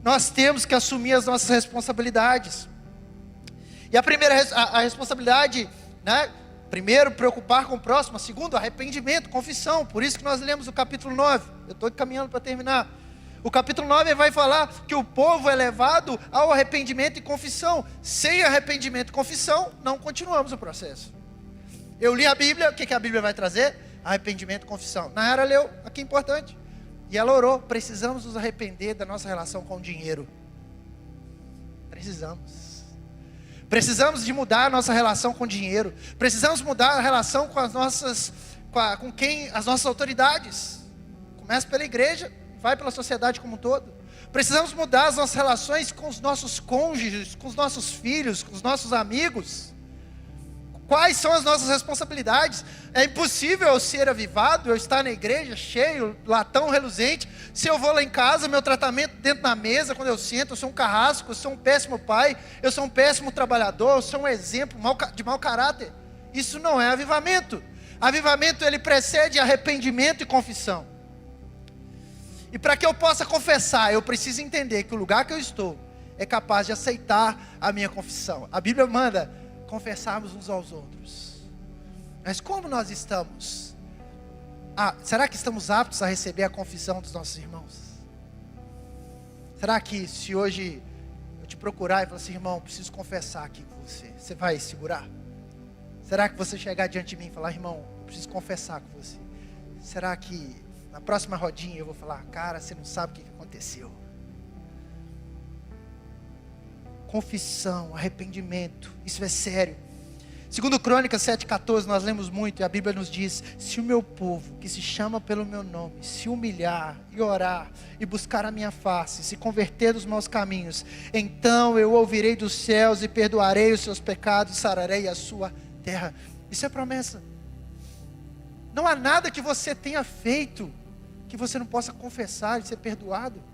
Nós temos que assumir as nossas responsabilidades. E a primeira a responsabilidade, né? Primeiro, preocupar com o próximo. Segundo, arrependimento, confissão. Por isso que nós lemos o capítulo 9. Eu estou caminhando para terminar. O capítulo 9 vai falar que o povo é levado ao arrependimento e confissão. Sem arrependimento e confissão, não continuamos o processo. Eu li a Bíblia, o que a Bíblia vai trazer? Arrependimento e confissão. Nayara leu, aqui é importante. E ela orou: precisamos nos arrepender da nossa relação com o dinheiro. Precisamos de mudar a nossa relação com o dinheiro. Precisamos mudar a relação com as nossas autoridades. Começa pela igreja, vai pela sociedade como um todo. Precisamos mudar as nossas relações com os nossos cônjuges, com os nossos filhos, com os nossos amigos. Quais são as nossas responsabilidades? É impossível eu ser avivado, eu estar na igreja cheio, latão reluzente, se eu vou lá em casa, meu tratamento dentro da mesa, quando eu sento, eu sou um carrasco, eu sou um péssimo pai, eu sou um péssimo trabalhador, eu sou um exemplo de mau caráter. Isso não é avivamento. Avivamento, ele precede arrependimento e confissão. E para que eu possa confessar, eu preciso entender que o lugar que eu estou é capaz de aceitar a minha confissão. A Bíblia manda confessarmos uns aos outros. Mas como nós estamos? Será que estamos aptos a receber a confissão dos nossos irmãos? Será que se hoje eu te procurar e falar assim, irmão, preciso confessar aqui com você, você vai segurar? Será que você chegar diante de mim e falar, irmão, preciso confessar com você? Será que na próxima rodinha eu vou falar, cara, você não sabe o que aconteceu? Confissão, arrependimento, isso é sério. Segundo Crônicas 7,14, nós lemos muito, e a Bíblia nos diz, se o meu povo, que se chama pelo meu nome, se humilhar e orar, e buscar a minha face, se converter dos maus caminhos, então eu ouvirei dos céus e perdoarei os seus pecados e sararei a sua terra. Isso é promessa. Não há nada que você tenha feito, que você não possa confessar e ser perdoado.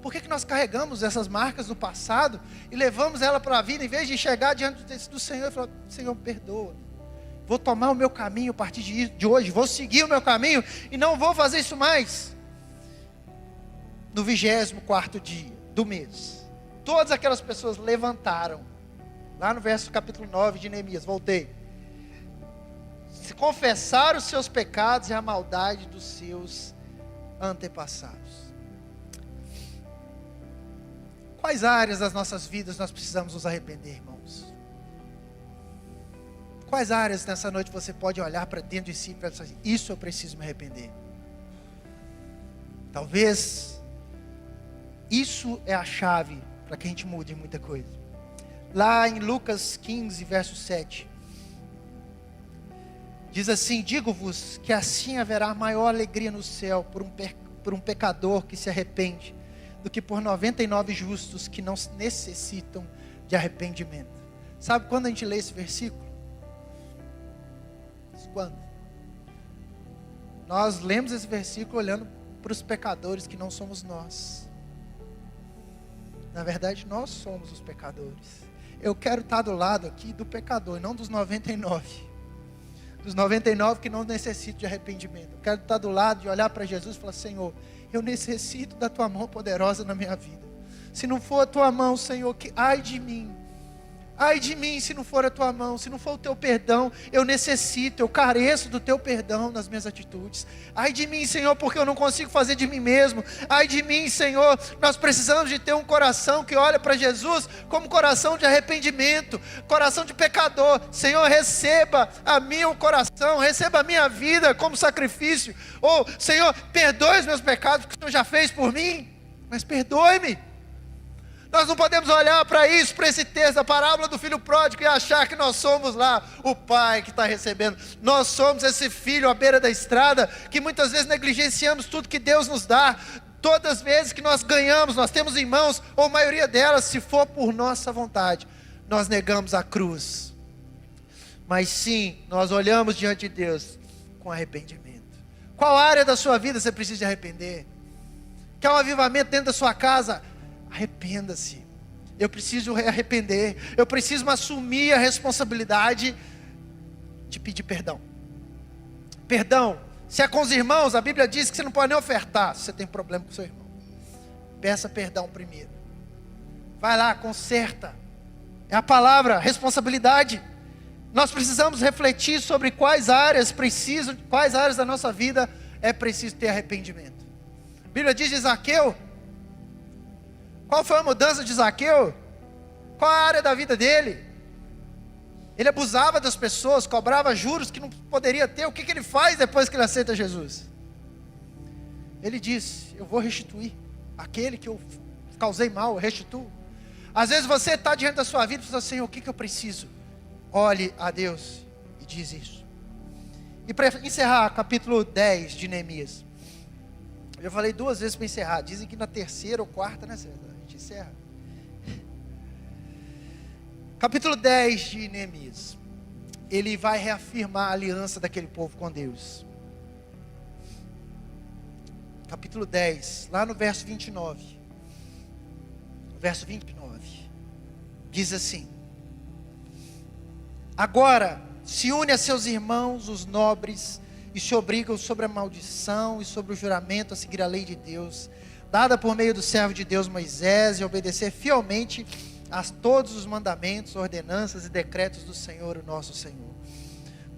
Por que nós carregamos essas marcas do passado e levamos ela para a vida, em vez de chegar diante do Senhor e falar, Senhor, perdoa, vou tomar o meu caminho a partir de hoje, vou seguir o meu caminho e não vou fazer isso mais. No 24º dia do mês, todas aquelas pessoas levantaram, lá no capítulo 9 de Neemias, voltei, se confessaram os seus pecados e a maldade dos seus antepassados. Quais áreas das nossas vidas nós precisamos nos arrepender, irmãos? Quais áreas nessa noite você pode olhar para dentro de si e pensar, isso eu preciso me arrepender? Talvez isso é a chave para que a gente mude muita coisa. Lá em Lucas 15, verso 7, diz assim, digo-vos que assim haverá maior alegria no céu por um pecador que se arrepende, do que por 99 justos que não necessitam de arrependimento. Sabe quando a gente lê esse versículo? Quando? Nós lemos esse versículo olhando para os pecadores que não somos nós. Na verdade, nós somos os pecadores. Eu quero estar do lado aqui do pecador, e não dos 99. Dos 99 que não necessitam de arrependimento. Eu quero estar do lado de olhar para Jesus e falar, Senhor, eu necessito da tua mão poderosa na minha vida. Se não for a tua mão, Senhor, que ai de mim se não for a tua mão, se não for o teu perdão, eu necessito, eu careço do teu perdão nas minhas atitudes. Ai de mim, Senhor, porque eu não consigo fazer de mim mesmo. Ai de mim, Senhor, nós precisamos de ter um coração que olha para Jesus como coração de arrependimento, coração de pecador. Senhor, receba a meu coração, receba a minha vida como sacrifício. Ou, Senhor, perdoe os meus pecados que o Senhor já fez por mim, mas perdoe-me. Nós não podemos olhar para isso, para esse texto, a parábola do filho pródigo, e achar que nós somos lá o pai que está recebendo. Nós somos esse filho à beira da estrada, que muitas vezes negligenciamos tudo que Deus nos dá. Todas as vezes que nós ganhamos, nós temos em mãos, ou a maioria delas, se for por nossa vontade, nós negamos a cruz. Mas sim, nós olhamos diante de Deus com arrependimento. Qual área da sua vida você precisa de arrepender? Quer um avivamento dentro da sua casa? Arrependa-se. Eu preciso arrepender. Eu preciso assumir a responsabilidade de pedir perdão. Perdão. Se é com os irmãos, a Bíblia diz que você não pode nem ofertar se você tem problema com o seu irmão. Peça perdão primeiro. Vai lá, conserta. É a palavra, responsabilidade. Nós precisamos refletir sobre quais áreas da nossa vida é preciso ter arrependimento. A Bíblia diz de Zaqueu. Qual foi a mudança de Zaqueu? Qual a área da vida dele? Ele abusava das pessoas, cobrava juros que não poderia ter. O que ele faz depois que ele aceita Jesus? Ele diz, eu vou restituir aquele que eu causei mal, eu restituo. Às vezes você está diante da sua vida e fala, Senhor, o que eu preciso? Olhe a Deus e diz isso. E para encerrar, capítulo 10 de Neemias. Eu falei 2 vezes para encerrar. Dizem que na terceira ou quarta, né, César? A gente encerra. Capítulo 10 de Neemias. Ele vai reafirmar a aliança daquele povo com Deus. Capítulo 10, lá no verso 29. Verso 29. Diz assim: agora se une a seus irmãos, os nobres, e se obrigam sobre a maldição e sobre o juramento a seguir a lei de Deus, dada por meio do servo de Deus Moisés, e obedecer fielmente a todos os mandamentos, ordenanças e decretos do Senhor, o nosso Senhor.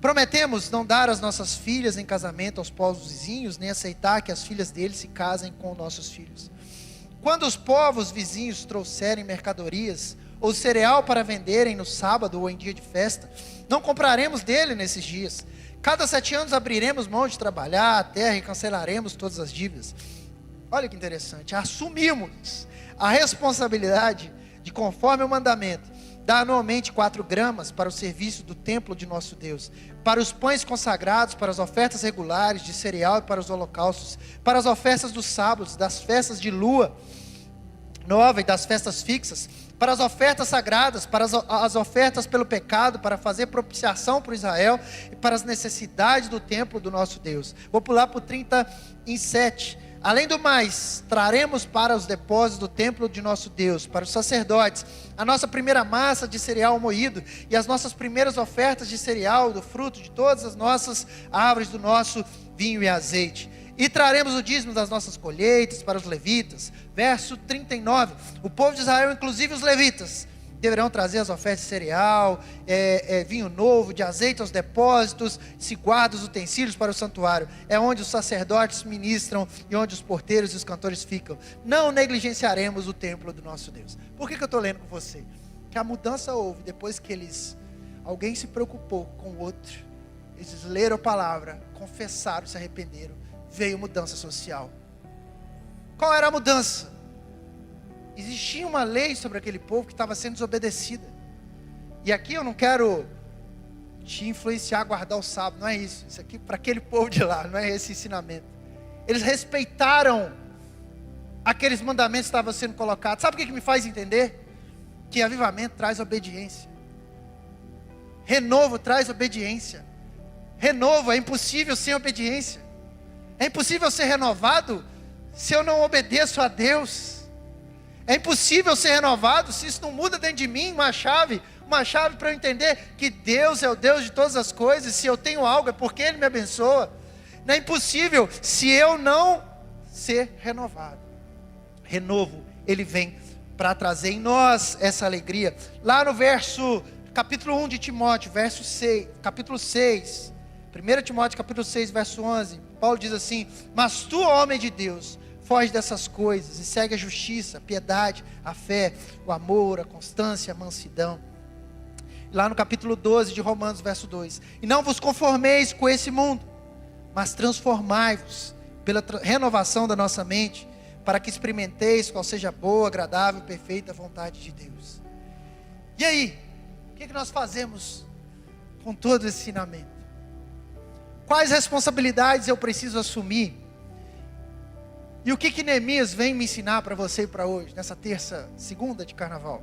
Prometemos não dar as nossas filhas em casamento aos povos vizinhos, nem aceitar que as filhas deles se casem com nossos filhos. Quando os povos vizinhos trouxerem mercadorias ou cereal para venderem no sábado ou em dia de festa, não compraremos dele nesses dias. Cada 7 anos abriremos mão de trabalhar a terra e cancelaremos todas as dívidas. Olha que interessante, assumimos a responsabilidade de, conforme o mandamento, dar anualmente 4 gramas para o serviço do templo de nosso Deus, para os pães consagrados, para as ofertas regulares de cereal e para os holocaustos, para as ofertas dos sábados, das festas de lua nova e das festas fixas, para as ofertas sagradas, para as ofertas pelo pecado, para fazer propiciação para Israel e para as necessidades do templo do nosso Deus. Vou pular para o 37. Além do mais, traremos para os depósitos do templo de nosso Deus, para os sacerdotes, a nossa primeira massa de cereal moído e as nossas primeiras ofertas de cereal, do fruto de todas as nossas árvores, do nosso vinho e azeite. E traremos o dízimo das nossas colheitas para os levitas. Verso 39, o povo de Israel, inclusive os levitas, deverão trazer as ofertas de cereal, vinho novo, de azeite aos depósitos, se guarda os utensílios para o santuário. É onde os sacerdotes ministram e onde os porteiros e os cantores ficam. Não negligenciaremos o templo do nosso Deus. Por que eu estou lendo com você? Que a mudança houve depois que alguém se preocupou com o outro. Eles leram a palavra, confessaram, se arrependeram. Veio mudança social. Qual era a mudança? Existia uma lei sobre aquele povo que estava sendo desobedecida. E aqui eu não quero te influenciar a guardar o sábado, não é isso. Isso aqui para aquele povo de lá, não é esse ensinamento. Eles respeitaram aqueles mandamentos que estavam sendo colocados. Sabe o que me faz entender? Que avivamento traz obediência. Renovo traz obediência. Renovo é impossível sem obediência. É impossível ser renovado se eu não obedeço a Deus. É impossível ser renovado se isso não muda dentro de mim uma chave para eu entender que Deus é o Deus de todas as coisas. Se eu tenho algo é porque Ele me abençoa. Não é impossível se eu não ser renovado. Renovo, Ele vem para trazer em nós essa alegria. Lá no capítulo 1 de Timóteo, verso 6, capítulo 6, 1 Timóteo capítulo 6, verso 11, Paulo diz assim: mas tu, homem de Deus, foge dessas coisas e segue a justiça, a piedade, a fé, o amor, a constância, a mansidão. Lá no capítulo 12 de Romanos, verso 2: e não vos conformeis com esse mundo, mas transformai-vos pela renovação da nossa mente, para que experimenteis qual seja a boa, agradável e perfeita vontade de Deus. E aí, o que nós fazemos com todo esse ensinamento? Quais responsabilidades eu preciso assumir? E o que Neemias vem me ensinar para você e para hoje, nessa segunda de carnaval?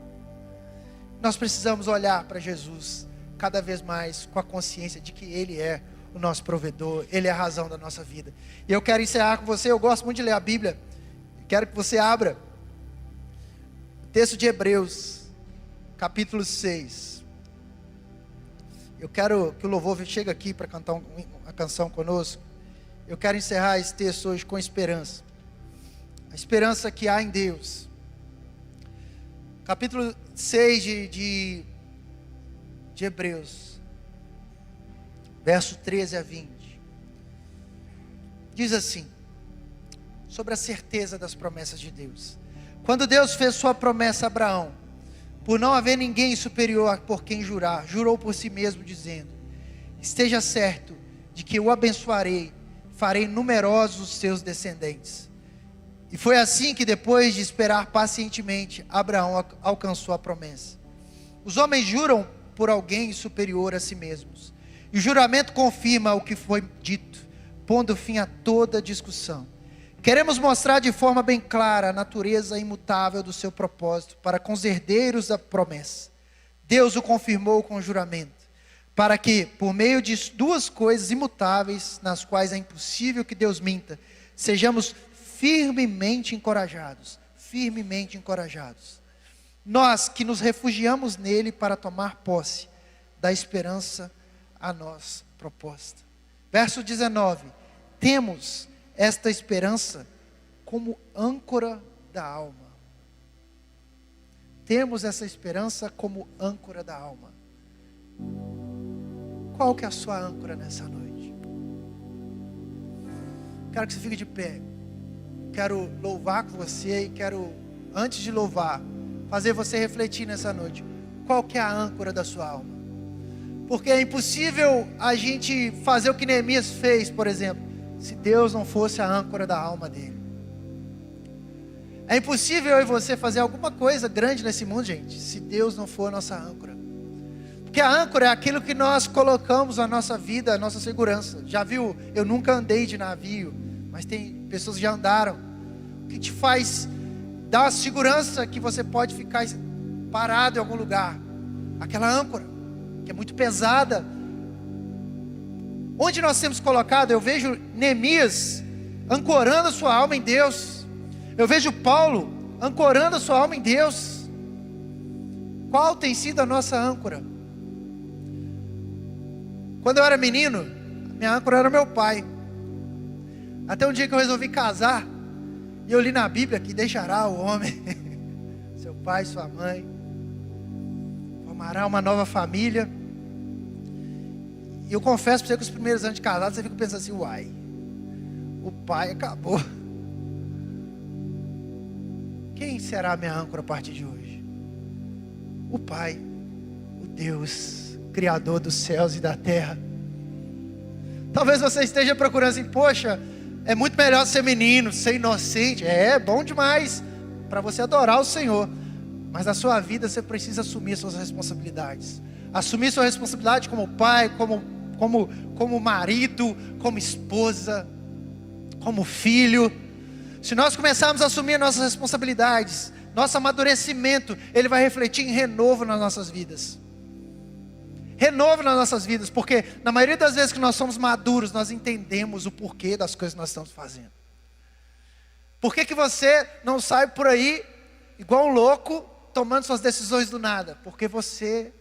Nós precisamos olhar para Jesus cada vez mais com a consciência de que Ele é o nosso provedor, Ele é a razão da nossa vida. E eu quero encerrar com você, eu gosto muito de ler a Bíblia, quero que você abra o texto de Hebreus, capítulo 6. Eu quero que o louvor chegue aqui para cantar uma canção conosco. Eu quero encerrar esse texto hoje com esperança. A esperança que há em Deus. Capítulo 6 de Hebreus, verso 13 a 20. Diz assim, sobre a certeza das promessas de Deus. Quando Deus fez sua promessa a Abraão, por não haver ninguém superior por quem jurar, jurou por si mesmo, dizendo: esteja certo de que o abençoarei, farei numerosos os seus descendentes. E foi assim que, depois de esperar pacientemente, Abraão alcançou a promessa. Os homens juram por alguém superior a si mesmos. E o juramento confirma o que foi dito, pondo fim a toda discussão. Queremos mostrar de forma bem clara a natureza imutável do seu propósito para com os herdeiros da promessa. Deus o confirmou com o juramento, para que, por meio de duas coisas imutáveis, nas quais é impossível que Deus minta, sejamos firmemente encorajados. Firmemente encorajados. Nós que nos refugiamos nele para tomar posse da esperança a nós proposta. Verso 19. Temos esta esperança como âncora da alma. Temos essa esperança como âncora da alma. Qual que é a sua âncora nessa noite? Quero que você fique de pé. Quero louvar com você e quero, antes de louvar, fazer você refletir nessa noite. Qual que é a âncora da sua alma? Porque é impossível a gente fazer o que Neemias fez, por exemplo, se Deus não fosse a âncora da alma dele. É impossível eu e você fazer alguma coisa grande nesse mundo, gente, se Deus não for a nossa âncora. Porque a âncora é aquilo que nós colocamos na nossa vida, a nossa segurança. Já viu? Eu nunca andei de navio, mas tem pessoas que já andaram. O que te faz dar a segurança que você pode ficar parado em algum lugar? Aquela âncora, que é muito pesada. Onde nós temos colocado, eu vejo Neemias ancorando a sua alma em Deus. Eu vejo Paulo ancorando a sua alma em Deus. Qual tem sido a nossa âncora? Quando eu era menino, minha âncora era meu pai. Até um dia que eu resolvi casar, e eu li na Bíblia que deixará o homem, seu pai, sua mãe, formará uma nova família. E eu confesso para você que os primeiros anos de casado, você fica pensando assim, uai, o pai acabou. Quem será a minha âncora a partir de hoje? O Pai, o Deus, Criador dos céus e da terra. Talvez você esteja procurando assim, poxa, é muito melhor ser menino, ser inocente. É bom demais para você adorar o Senhor. Mas na sua vida você precisa assumir suas responsabilidades. Assumir sua responsabilidade como pai, como marido, como esposa, como filho. Se nós começarmos a assumir nossas responsabilidades, nosso amadurecimento, ele vai refletir em renovo nas nossas vidas. Renovo nas nossas vidas, porque na maioria das vezes que nós somos maduros, nós entendemos o porquê das coisas que nós estamos fazendo. Por que você não sai por aí, igual um louco, tomando suas decisões do nada? Porque você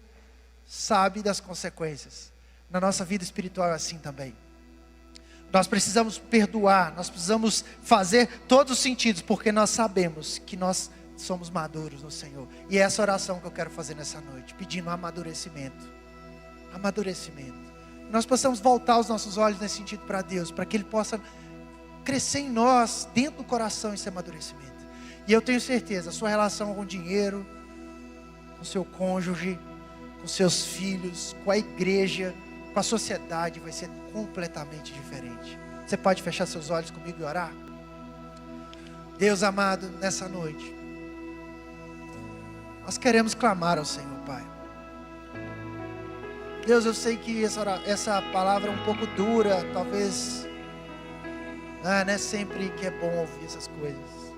sabe das consequências. Na nossa vida espiritual é assim também. Nós precisamos perdoar, nós precisamos fazer todos os sentidos, porque nós sabemos que nós somos maduros no Senhor. E é essa oração que eu quero fazer nessa noite, pedindo amadurecimento. Amadurecimento. Nós possamos voltar os nossos olhos nesse sentido para Deus, para que Ele possa crescer em nós, dentro do coração, esse amadurecimento. E eu tenho certeza, a sua relação com o dinheiro, com seu cônjuge, com seus filhos, com a igreja, com a sociedade, vai ser completamente diferente. Você pode fechar seus olhos comigo e orar? Deus amado, nessa noite, nós queremos clamar ao Senhor, Pai. Deus, eu sei que essa palavra é um pouco dura, talvez, não é sempre que é bom ouvir essas coisas.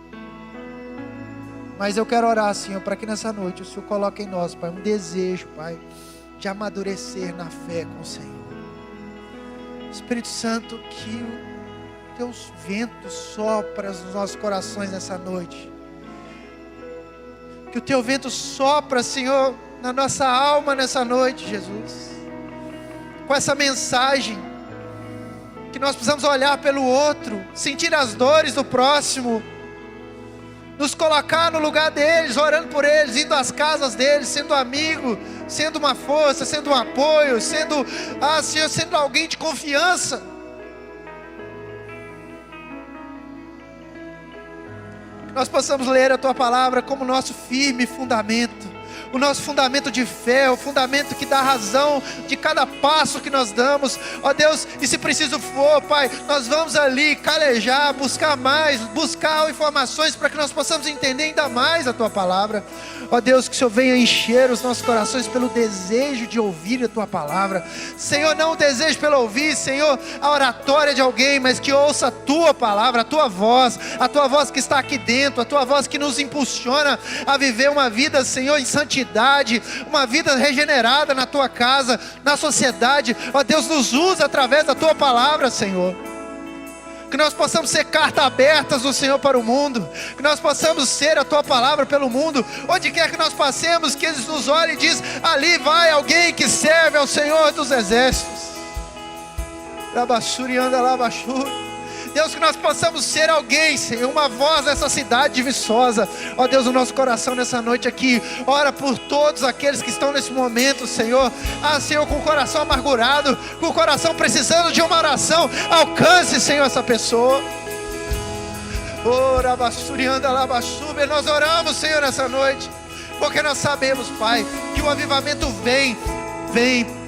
Mas eu quero orar, Senhor, para que nessa noite o Senhor coloque em nós, Pai, um desejo, Pai, de amadurecer na fé com o Senhor. Espírito Santo, que o Teu vento sopra nos nossos corações nessa noite. Que o Teu vento sopra, Senhor, na nossa alma nessa noite, Jesus. Com essa mensagem, que nós precisamos olhar pelo outro, sentir as dores do próximo, nos colocar no lugar deles, orando por eles, indo às casas deles, sendo amigo, sendo uma força, sendo um apoio, sendo, Senhor, sendo alguém de confiança. Que nós possamos ler a Tua palavra como nosso firme fundamento, o nosso fundamento de fé, o fundamento que dá razão de cada passo que nós damos, ó Deus, e se preciso for, Pai, nós vamos ali calejar, buscar mais, buscar informações para que nós possamos entender ainda mais a Tua palavra. Ó Deus, que o Senhor venha encher os nossos corações pelo desejo de ouvir a Tua palavra. Senhor, não o desejo pelo ouvir, Senhor, a oratória de alguém, mas que ouça a Tua palavra, a Tua voz que está aqui dentro, a Tua voz que nos impulsiona a viver uma vida, Senhor, em santidade, uma vida regenerada na Tua casa, na sociedade. Ó Deus, nos usa através da Tua palavra, Senhor. Que nós possamos ser cartas abertas do Senhor para o mundo, que nós possamos ser a Tua palavra pelo mundo, onde quer que nós passemos, que eles nos olhem e dizem: ali vai alguém que serve ao Senhor dos exércitos. Deus, que nós possamos ser alguém, Senhor, uma voz nessa cidade de Viçosa. Ó Deus, o nosso coração nessa noite aqui, ora por todos aqueles que estão nesse momento, Senhor. Senhor, com o coração amargurado, com o coração precisando de uma oração, alcance, Senhor, essa pessoa. Nós oramos, Senhor, nessa noite, porque nós sabemos, Pai, que o avivamento vem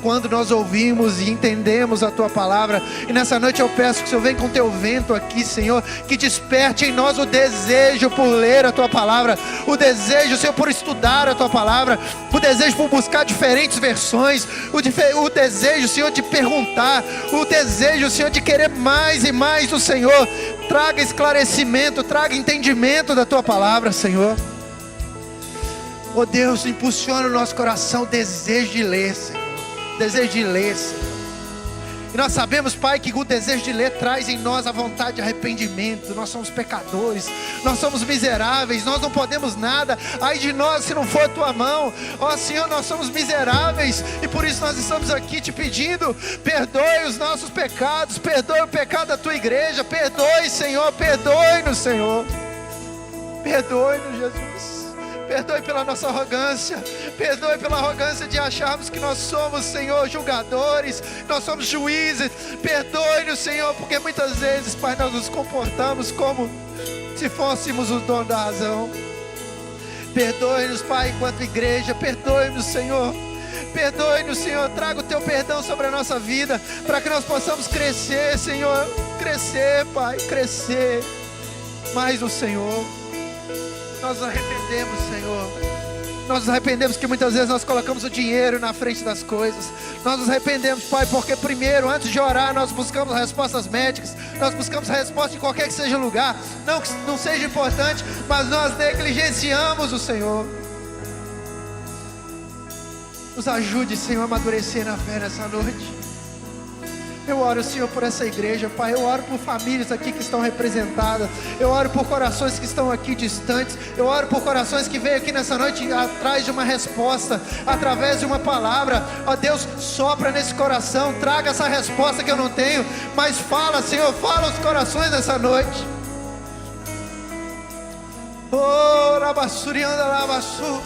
quando nós ouvimos e entendemos a Tua palavra. E nessa noite eu peço que o Senhor venha com o Teu vento aqui, Senhor, que desperte em nós o desejo por ler a Tua palavra, o desejo, Senhor, por estudar a Tua palavra, o desejo por buscar diferentes versões, o desejo, Senhor, de perguntar, o desejo, Senhor, de querer mais e mais do Senhor. Traga esclarecimento, traga entendimento da Tua palavra, Senhor. Oh Deus, impulsiona o nosso coração o desejo de ler, Senhor. Desejo de ler, Senhor. E nós sabemos, Pai, que o desejo de ler traz em nós a vontade de arrependimento. Nós somos pecadores, nós somos miseráveis, nós não podemos nada. Ai de nós se não for a Tua mão. Ó Senhor, nós somos miseráveis, e por isso nós estamos aqui te pedindo: perdoe os nossos pecados, perdoe o pecado da Tua igreja, perdoe, Senhor, perdoe-nos, Senhor. Perdoe-nos, Jesus. Perdoe pela nossa arrogância, perdoe pela arrogância de acharmos que nós somos, Senhor, julgadores, nós somos juízes. Perdoe-nos, Senhor, porque muitas vezes, Pai, nós nos comportamos como se fôssemos o dono da razão. Perdoe-nos, Pai, enquanto igreja, perdoe-nos, Senhor. Perdoe-nos, Senhor, traga o Teu perdão sobre a nossa vida, para que nós possamos crescer, Senhor, crescer, Pai, crescer mais no Senhor. Nós nos arrependemos, Senhor. Nós nos arrependemos que muitas vezes nós colocamos o dinheiro na frente das coisas. Nós nos arrependemos, Pai, porque primeiro, antes de orar, nós buscamos respostas médicas. Nós buscamos a resposta em qualquer que seja lugar. Não que não seja importante, mas nós negligenciamos o Senhor. Nos ajude, Senhor, a amadurecer na fé nessa noite. Eu oro, Senhor, por essa igreja, Pai. Eu oro por famílias aqui que estão representadas. Eu oro por corações que estão aqui distantes. Eu oro por corações que veio aqui nessa noite atrás de uma resposta, através de uma palavra. Ó Deus, sopra nesse coração, traga essa resposta que eu não tenho, mas fala, Senhor, fala aos corações nessa noite. Oh, rabassurianda labassu.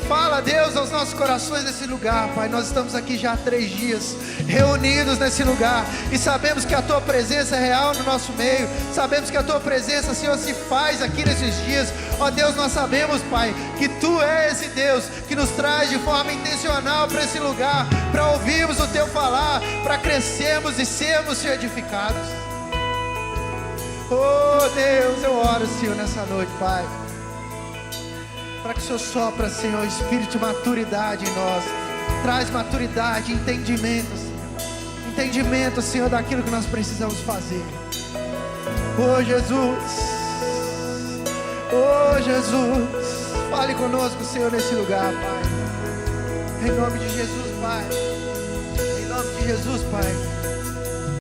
Fala, Deus, aos nossos corações nesse lugar, Pai. Nós estamos aqui já há 3 dias reunidos nesse lugar, e sabemos que a Tua presença é real no nosso meio. Sabemos que a Tua presença, Senhor, se faz aqui nesses dias. Ó Deus, nós sabemos, Pai, que Tu és esse Deus que nos traz de forma intencional para esse lugar, para ouvirmos o Teu falar, para crescermos e sermos edificados. Oh Deus, eu oro, Senhor, nessa noite, Pai, para que o Senhor sopra, Senhor, espírito de maturidade em nós. Traz maturidade, entendimento, Senhor. Entendimento, Senhor, daquilo que nós precisamos fazer. Oh Jesus, oh Jesus, fale conosco, Senhor, nesse lugar, Pai. Em nome de Jesus, Pai. Em nome de Jesus, Pai.